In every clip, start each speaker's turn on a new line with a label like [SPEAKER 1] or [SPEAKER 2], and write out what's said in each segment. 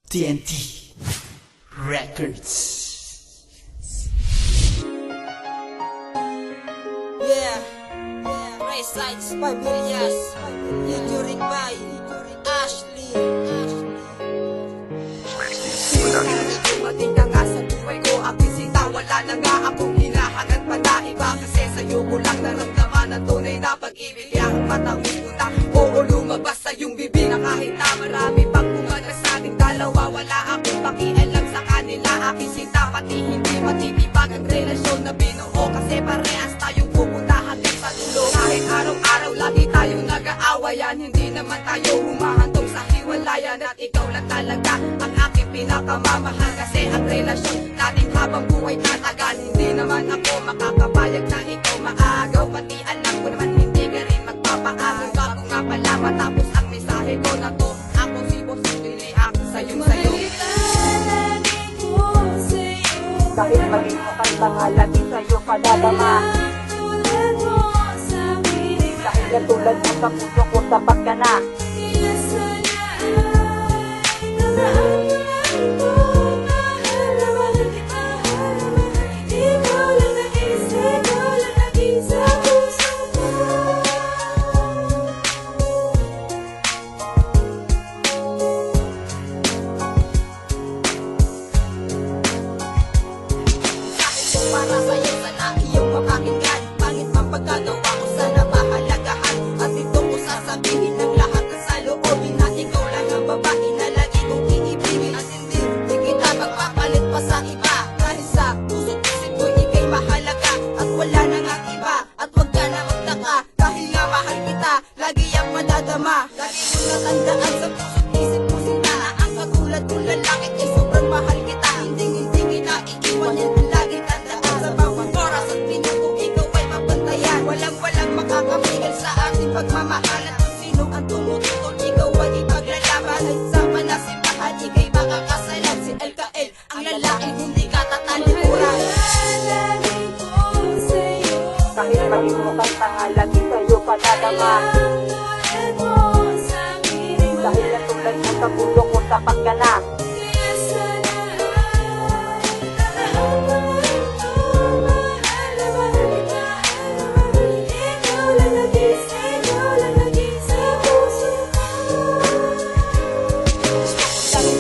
[SPEAKER 1] TNT Records.
[SPEAKER 2] Yeah, Ray Sides, Pamillas, featuring by Ashley. Dumating na nga sa buhay ko ang bisita, wala na nga akong hinahangat pa na iba. Kasi sa'yo ko lang naramdaman ang tunay na pag-ibig. Kaya matawid ko na, oo lumabas sa iyong bibig. Na kahit na marami pang kumaga sa ating dalawa, wala akong pakialam sa kanila. Aking sinta, pati hindi matitibag ang relasyon na binuo. Kasi parehas tayong pupunta hanggang sa dulo. Kahit araw-araw lagi tayong nag-aawayan, hindi naman tayo humahantong sa hiwalayan. At ikaw lang talaga ang aking pinakamamahal. Kasi ang relasyon natin habang buhay tatagal. Hindi naman ako makakapayag na ikaw maagaw. Pati alam ko naman hindi ka rin magpapaagaw. Bago nga pala matapos ang mensahe ko na to, ako si Boss Willie, ako sa'yo.
[SPEAKER 3] Kahit maging mukhang tanga, lagi sa'yo padadama. Kahit katulad mo sa puso ko, tapat ka na.
[SPEAKER 2] Para sa'yo sana iyong mapakinggan. Pangit mang pagkagawa ko sana mahalagahan. At ito ko sasabihin ng lahat na sa loobin, na ikaw lang ang babae na lagi kong iibigin. At hindi kita magpapalit pa sa iba. Dahil sa puso't isip ko ika'y mahalaga. At wala na nga iba. At wag ka na magtaka, dahil nga mahal kita, lagi ang madadama. Lagi mo natandaan sa puso't isip mo sinta, na ang katulad kong lalaki ay sobrang mahal kita. Hindi kita iiwan yan. Walang makakapigil sa ating pagmamahalan. Kung sino ang tumututol, ikaw ay ipaglalaban. Ay sa panasimbahan, ika'y makakasalan. Si LKL, ang lalaking hindi ka tatalikuran.
[SPEAKER 3] Kahit maging mukhang tanga, lagi sa'yo padadama. Dahil katulad mo sa puso ko, tapat ka na.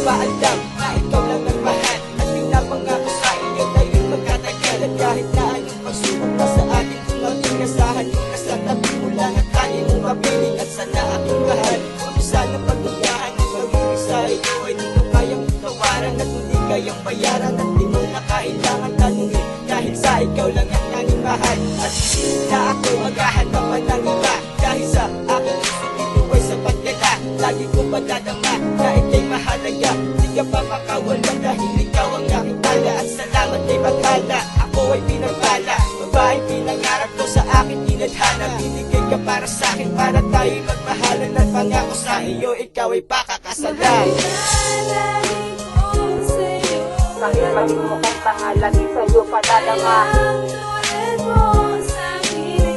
[SPEAKER 2] Paalam na ikaw lang ang mahal, at pinapangako sa iyo tayo'y magkatagal. At kahit na anong pagsubok pa sa akin, kung maging asahan ko na sa tabi mo lang at tayo mong mapiling. At sana aking mahal, kung isa ng pagdudahan ng pag-ibig sa iyo ay di ko kayang tawaran. At hindi kayang bayaran, at di mo na kailangan tanungin, dahil sa ikaw lang ang tanging mahal. At hindi na ako maghahanap pa ng iba, dahil sa aking puso ito ay sapat ka na. Lagi ko padadama na ika'y mahalaga. Di ka pa makawala dahil ikaw ang aking tala. At salamat kay Baghala, ako ay pinagpala. Babae pinangarap ko sa akin tinadhana. Binigay ka para sa akin, para tayo'y magmahalan. At pangako sa iyo, ikaw ay pakakasalan.
[SPEAKER 3] Kahit maging mukhang tanga, lagi sa'yo padadama.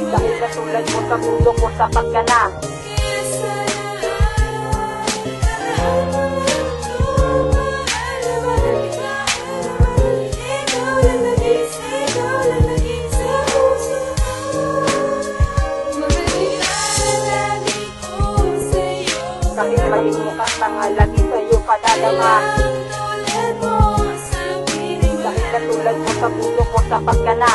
[SPEAKER 3] Dahil katulad mo sa puso ko, tapat ka na. Kahit maging mukhang tanga, lagi sa'yo padadama. Dahil katulad mo sa puso ko, tapat ka na.